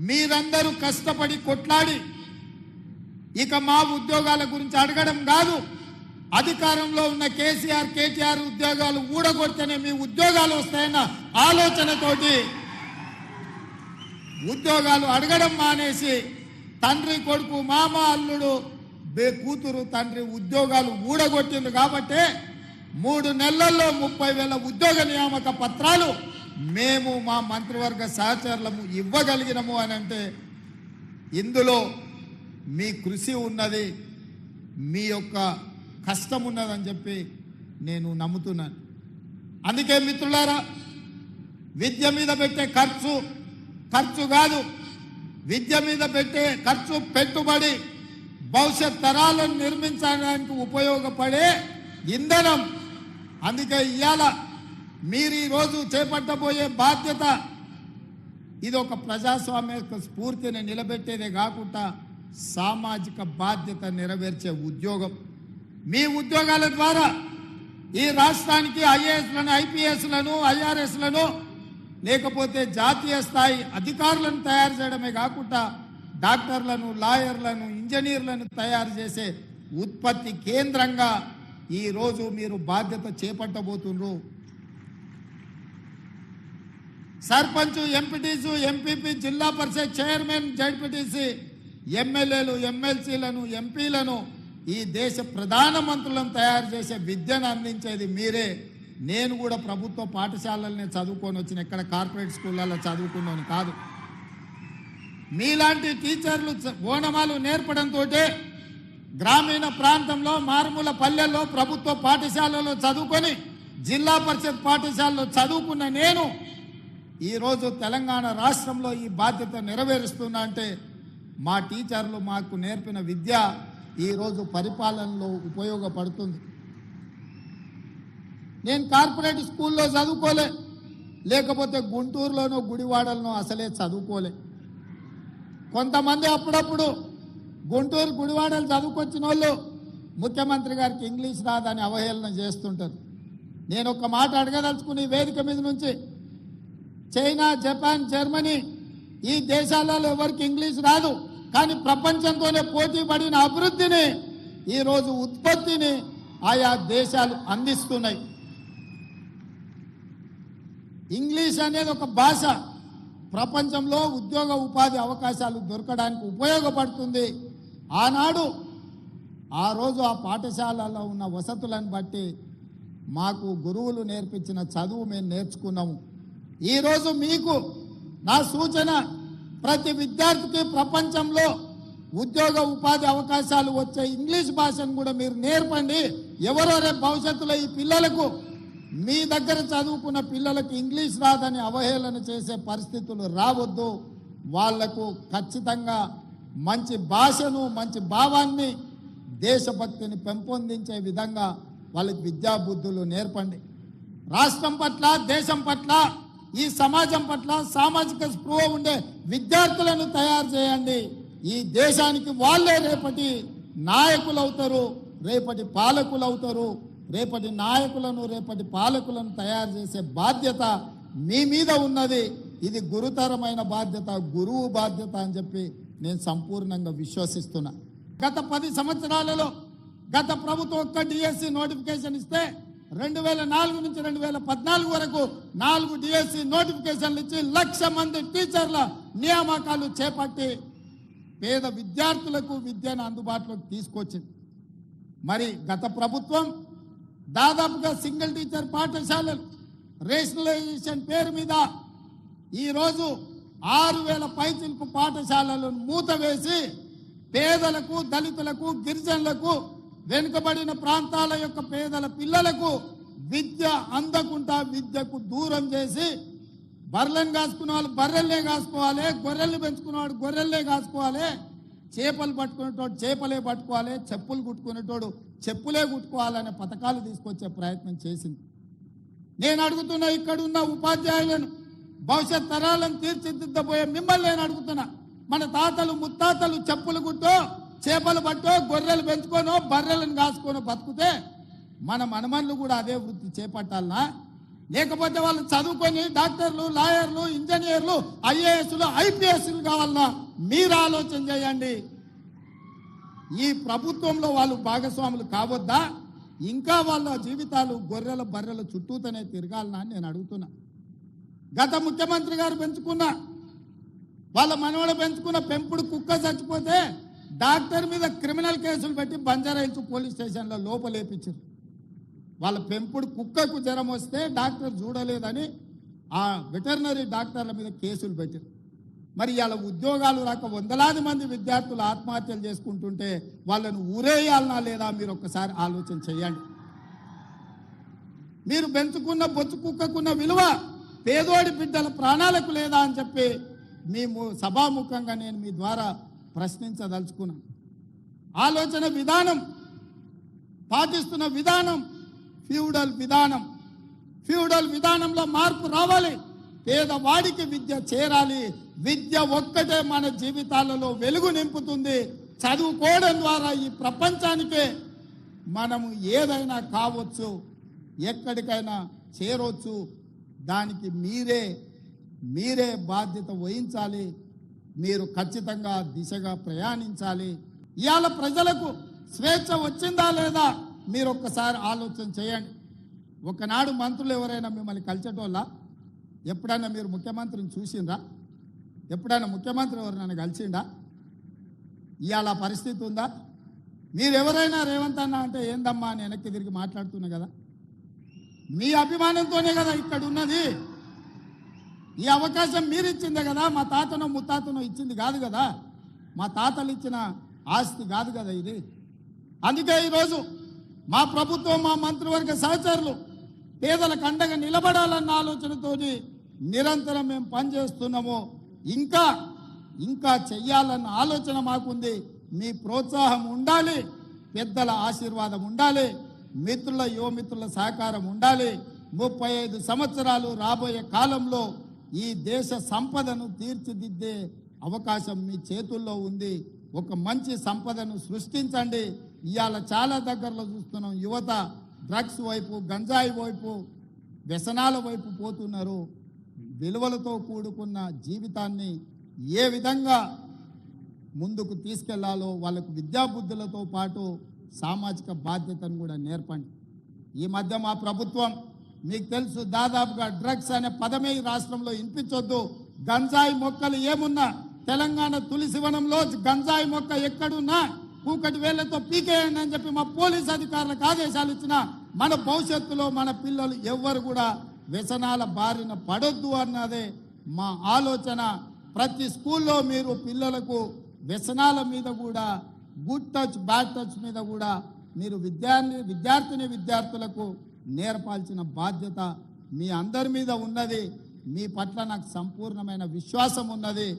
మీరందరూ కష్టపడి కొట్లాడి ఇక మా ఉద్యోగాల గురించి అడగడం కాదు, అధికారంలో ఉన్న కేసీఆర్ కేటీఆర్ ఉద్యోగాలు ఊడగొడితేనే మీ ఉద్యోగాలు వస్తాయన్న ఆలోచనతోటి ఉద్యోగాలు అడగడం మానేసి తండ్రి కొడుకు మామ అల్లుడు కూతురు తండ్రి ఉద్యోగాలు ఊడగొట్టింది కాబట్టి 3 నెలల్లో 30,000 ఉద్యోగ నియామక పత్రాలు మేము మా మంత్రివర్గ సహచరులము ఇవ్వగలిగినము అని అంటే ఇందులో మీ కృషి ఉన్నది, మీ యొక్క కష్టం ఉన్నదని చెప్పి నేను నమ్ముతున్నాను. అందుకే మిత్రులారా, విద్య మీద పెట్టే ఖర్చు కాదు, విద్య మీద పెట్టే ఖర్చు పెట్టుబడి భవిష్యత్ తరాలను నిర్మించడానికి ఉపయోగపడే ఇంధనం. అందుకే ఇవాళ మీరు ఈరోజు చేపట్టబోయే బాధ్యత ఇది ఒక ప్రజాస్వామ్య స్ఫూర్తిని నిలబెట్టేదే కాకుండా సామాజిక బాధ్యత నెరవేర్చే ఉద్యోగం. మీ ఉద్యోగాల ద్వారా ఈ రాష్ట్రానికి ఐఏఎస్లను ఐపీఎస్లను ఐఆర్ఎస్లను లేకపోతే జాతీయ స్థాయి అధికారులను తయారు చేయడమే కాకుండా డాక్టర్లను లాయర్లను ఇంజనీర్లను తయారు చేసే ఉత్పత్తి కేంద్రంగా ఈరోజు మీరు బాధ్యత చేపట్టబోతున్నారు. సర్పంచ్ ఎంపీటీసు ఎంపీపీ జిల్లా పరిషత్ చైర్మన్ జడ్పీటీసీ ఎమ్మెల్యేలు ఎమ్మెల్సీలను ఎంపీలను ఈ దేశ ప్రధానమంత్రులను తయారు చేసే విద్యను అందించేది మీరే. నేను కూడా ప్రభుత్వ పాఠశాలలనే చదువుకొని వచ్చిన, ఎక్కడ కార్పొరేట్ స్కూళ్ళల్లో చదువుకున్నాను కాదు. మీలాంటి టీచర్లు ఓనమాలు నేర్పడంతో గ్రామీణ ప్రాంతంలో మారుమూల పల్లెల్లో ప్రభుత్వ పాఠశాలలో చదువుకొని జిల్లా పరిషత్ పాఠశాలలో చదువుకున్న నేను ఈరోజు తెలంగాణ రాష్ట్రంలో ఈ బాధ్యత నెరవేరుస్తున్నా అంటే మా టీచర్లు మాకు నేర్పిన విద్య ఈరోజు పరిపాలనలో ఉపయోగపడుతుంది. నేను కార్పొరేట్ స్కూల్లో చదువుకోలే, లేకపోతే గుంటూరులోనో గుడివాడలోనో అసలే చదువుకోలే. కొంతమంది అప్పుడప్పుడు గుంటూరు గుడివాడలు చదువుకొచ్చిన వాళ్ళు ముఖ్యమంత్రి గారికి ఇంగ్లీష్ రాదని అవహేళన చేస్తుంటారు. నేను ఒక మాట అడగదలుచుకుని వేదిక మీద నుంచి, చైనా, జపాన్, జర్మనీ ఈ దేశాలలో ఎవరికి ఇంగ్లీష్ రాదు, కానీ ప్రపంచంతోనే పోటీ పడిన అభివృద్ధిని ఈరోజు ఉత్పత్తిని ఆయా దేశాలు అందిస్తున్నాయి. ఇంగ్లీష్ అనేది ఒక భాష ప్రపంచంలో ఉద్యోగ ఉపాధి అవకాశాలు దొరకడానికి ఉపయోగపడుతుంది. ఆనాడు ఆ రోజు ఆ పాఠశాలలో ఉన్న వసతులను బట్టి మాకు గురువులు నేర్పించిన చదువు మేము నేర్చుకున్నాము. ఈరోజు మీకు నా సూచన, ప్రతి విద్యార్థికి ప్రపంచంలో ఉద్యోగ ఉపాధి అవకాశాలు వచ్చే ఇంగ్లీష్ భాషను కూడా మీరు నేర్పండి. ఎవరో రేపు భవిష్యత్తులో ఈ పిల్లలకు, మీ దగ్గర చదువుకున్న పిల్లలకు ఇంగ్లీష్ రాదని అవహేళన చేసే పరిస్థితులు రావద్దు. వాళ్లకు ఖచ్చితంగా మంచి భాషను, మంచి భావాన్ని, దేశభక్తిని పెంపొందించే విధంగా వాళ్ళకి విద్యాబుద్ధులు నేర్పండి. రాష్ట్రం పట్ల, దేశం పట్ల, ఈ సమాజం పట్ల సామాజిక స్పృహ ఉండే విద్యార్థులను తయారు చేయండి. ఈ దేశానికి వాళ్ళే రేపటి నాయకులు అవుతారు, రేపటి పాలకులు అవుతారు. రేపటి నాయకులను, రేపటి పాలకులను తయారు చేసే బాధ్యత మీ మీద ఉన్నది. ఇది గురుతరమైన బాధ్యత, గురువు బాధ్యత అని చెప్పి నేను సంపూర్ణంగా విశ్వసిస్తున్నా. గత 10 సంవత్సరాలలో గత ప్రభుత్వం ఒక్క డిఎస్సి నోటిఫికేషన్ ఇస్తే 2004 నుంచి 2014 వరకు 4 డిఎస్సి నోటిఫికేషన్లు ఇచ్చి 1,00,000 మంది టీచర్ల నియామకాలు చేపట్టి పేద విద్యార్థులకు విద్యను అందుబాటులోకి తీసుకొచ్చింది. మరి గత ప్రభుత్వం దాదాపుగా సింగిల్ టీచర్ పాఠశాలలు రేషనలైజేషన్ పేరు మీద ఈరోజు 6,000 పైచిలకు పాఠశాలలను మూతవేసి పేదలకు, దళితులకు, గిరిజనులకు, వెనుకబడిన ప్రాంతాల యొక్క పేదల పిల్లలకు విద్య అందకుండా విద్యకు దూరం చేసి, బర్రెలను కాసుకునే వాళ్ళు బర్రెల్నే కాసుకోవాలి, గొర్రెల్ని పెంచుకునేవాడు గొర్రెల్నే కాసుకోవాలి, చేపలు పట్టుకునేటోడు చేపలే పట్టుకోవాలి, చెప్పులు కుట్టుకునేటోడు చెప్పులే కుట్టుకోవాలనే పథకాలు తీసుకొచ్చే ప్రయత్నం చేసింది. నేను అడుగుతున్నా, ఇక్కడున్న ఉపాధ్యాయులను, భవిష్యత్ తరాలను తీర్చిదిద్దబోయే మిమ్మల్ని నేను అడుగుతున్నా, మన తాతలు ముత్తాతలు చెప్పులు కుట్టో, చేపలు పట్టో, గొర్రెలు పెంచుకోనో, బర్రెలను కాసుకోనో బతుకుతే మన మనమన్లు కూడా అదే వృత్తి చేపట్టాలనా? లేకపోతే వాళ్ళు చదువుకొని డాక్టర్లు, లాయర్లు, ఇంజనీర్లు, ఐఏఎస్లు, ఐపీఎస్లు కావాలన్నా మీరు ఆలోచన చేయండి. ఈ ప్రభుత్వంలో వాళ్ళు భాగస్వాములు కావద్దా? ఇంకా వాళ్ళ జీవితాలు గొర్రెల బర్రెల చుట్టూతోనే తిరగాలనా అని నేను అడుగుతున్నా. గత ముఖ్యమంత్రి గారు పెంచుకున్న వాళ్ళ మనవడు పెంచుకున్న పెంపుడు కుక్క చచ్చిపోతే డాక్టర్ మీద క్రిమినల్ కేసులు పెట్టి బంజారాహిల్స్ పోలీస్ స్టేషన్లో లోపలేపించారు. వాళ్ళ పెంపుడు కుక్కకు జ్వరం వస్తే డాక్టర్ చూడలేదని ఆ వెటర్నరీ డాక్టర్ల మీద కేసులు పెట్టారు. మరి ఇలా ఉద్యోగాలు రాక వందలాది మంది విద్యార్థులు ఆత్మహత్యలు చేసుకుంటుంటే వాళ్ళను ఊరేయాలనా లేదా మీరు ఒక్కసారి ఆలోచన చేయండి. మీరు పెంచుకున్న బొచ్చు కుక్కకున్న విలువ పేదోడి బిడ్డల ప్రాణాలకు లేదా అని చెప్పి మేము సభాముఖంగా నేను మీ ద్వారా ప్రశ్నించదలుచుకున్నాను. ఆలోచన విధానం, పాటిస్తున్న విధానం ఫ్యూడల్ విధానంలో మార్పు రావాలి. పేదవాడికి విద్య చేరాలి. విద్య ఒక్కటే మన జీవితాలలో వెలుగు నింపుతుంది. చదువుకోవడం ద్వారా ఈ ప్రపంచానికే మనము ఏదైనా కావచ్చు, ఎక్కడికైనా చేరవచ్చు. దానికి మీరే బాధ్యత వహించాలి. మీరు ఖచ్చితంగా దిశగా ప్రయాణించాలి. ఇవాళ ప్రజలకు స్వేచ్ఛ వచ్చిందా లేదా మీరు ఒక్కసారి ఆలోచన చేయండి. ఒకనాడు మంత్రులు ఎవరైనా మిమ్మల్ని కలిసేటోళ్ళ? ఎప్పుడైనా మీరు ముఖ్యమంత్రిని చూసిండ్రా? ఎప్పుడైనా ముఖ్యమంత్రి ఎవరైనా కలిసిండా? ఇవాళ పరిస్థితి ఉందా? మీరు ఎవరైనా రేవంత్ అన్న అంటే ఏందమ్మా అని వెనక్కి తిరిగి మాట్లాడుతున్నా కదా. మీ అభిమానంతోనే కదా ఇక్కడ ఉన్నది. ఈ అవకాశం మీరు ఇచ్చిందే కదా. మా తాతనో ముత్తాతనో ఇచ్చింది కాదు కదా. మా తాతలు ఇచ్చిన ఆస్తి కాదు కదా ఇది. అందుకే ఈరోజు మా ప్రభుత్వం, మా మంత్రివర్గ సహచరులు పేదలకు అండగా నిలబడాలన్న ఆలోచనతో నిరంతరం మేము పనిచేస్తున్నాము. ఇంకా చెయ్యాలన్న ఆలోచన మాకుంది. మీ ప్రోత్సాహం ఉండాలి, పెద్దల ఆశీర్వాదం ఉండాలి, మిత్రుల యువమిత్రుల సహకారం ఉండాలి. 35 సంవత్సరాలు రాబోయే కాలంలో ఈ దేశ సంపదను తీర్చిదిద్దే అవకాశం మీ చేతుల్లో ఉంది. ఒక మంచి సంపదను సృష్టించండి. ఇవాళ చాలా దగ్గరలో చూస్తున్నాం, యువత డ్రగ్స్ వైపు, గంజాయి వైపు, వ్యసనాల వైపు పోతున్నారు. విలువలతో కూడుకున్న జీవితాన్ని ఏ విధంగా ముందుకు తీసుకెళ్లాలో వాళ్ళకు విద్యాబుద్ధులతో పాటు సామాజిక బాధ్యతను కూడా నేర్పండి. ఈ మధ్య మా ప్రభుత్వం మీకు తెలుసు, దాదాపుగా డ్రగ్స్ అనే పదమే ఈ రాష్ట్రంలో వినిపించొద్దు. గంజాయి మొక్కలు ఏమున్నా తెలంగాణ తులసివనంలో గంజాయి మొక్క ఎక్కడున్నా కూకటి వేళ్లతో పీకేయండి అని చెప్పి మా పోలీస్ అధికారులకు ఆదేశాలు ఇచ్చిన మన భవిష్యత్తులో మన పిల్లలు ఎవ్వరు కూడా వ్యసనాల బారిన పడొద్దు అన్నదే మా ఆలోచన. ప్రతి స్కూల్లో మీరు పిల్లలకు వ్యసనాల మీద కూడా, గుడ్ టచ్ బ్యాడ్ టచ్ మీద కూడా మీరు విద్యార్థులకు నేర్పాల్సిన బాధ్యత మీ అందరి మీద ఉన్నది. మీ పట్ల నాకు సంపూర్ణమైన విశ్వాసం ఉన్నది.